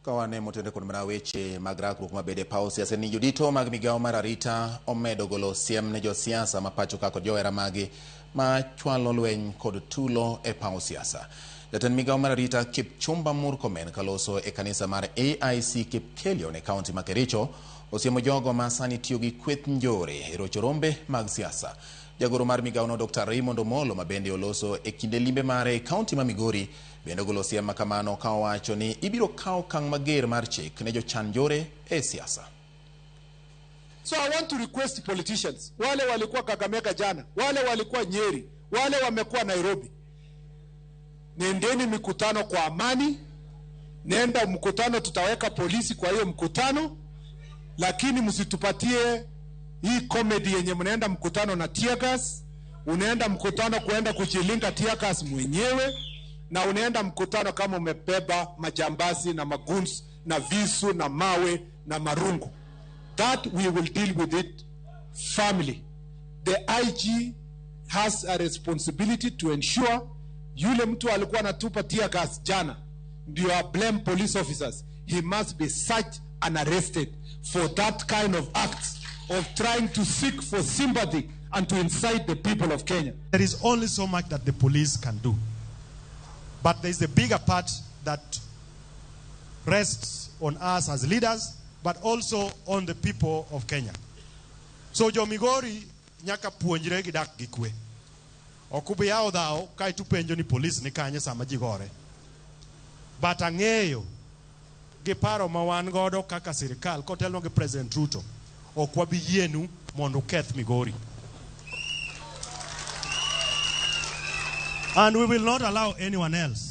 Kawane motende kod mana weche mag rakruok mabede paw siasa ni jodito mag migawo mar arita omedo golo siem ne josiasa ma pacho ka kod johera magi ma chwalo lweny kod tulo e paw siasa. Jatend migawo mar arita Kipchumba Murkomen kaloso e kanisa mar AIC Kipkelio ne kaunti ma Kericho osiemo jogo ma sani tiyo gi kweth njore e rocho rombe mag siasa. Jagoro mar migawo no Dr. Omollo ma bende oloso e kinde limbe mare kaunti ma Migori bende golo siem ma kamano ka owacho ni ibiro kawo okang' mager mar chik ne jochan njore e siasa. So I want to request politicians, wale walikuwa Kakamega jana, wale walikuwa Nyeri, wale wamekuwa Nairobi, nendeni mikutano kwa amani. Nenda mkutano, tutaweka polisi kwa hiyo mkutano, lakini msitupatie hii comedy yenye mnaenda mkutano na tear gas, unaenda mkutano kuenda kujilinga tear gas mwenyewe, na unaenda mkutano kama umebeba majambazi na maguns na visu na mawe na marungu. That we will deal with it firmly. The IG has a responsibility to ensure yule mtu alikuwa anatupa tear gas jana ndio blame police officers. He must be searched and arrested for that kind of acts of trying to seek for sympathy and to incite the people of Kenya. There is only so much that the police can do. But there is a bigger part that rests on us as leaders, but also on the people of Kenya. So Jo-Migori nyaka opuonjre gi dak gikwee. Okubi yawo dhao kai tupenjo ni police ni kanye sama ji gore. But ang'eyo gi paro ma wan godo kaka sirikal kotelo gi President Ruto ok wabi yienu mondo keth Migori. And we will not allow anyone else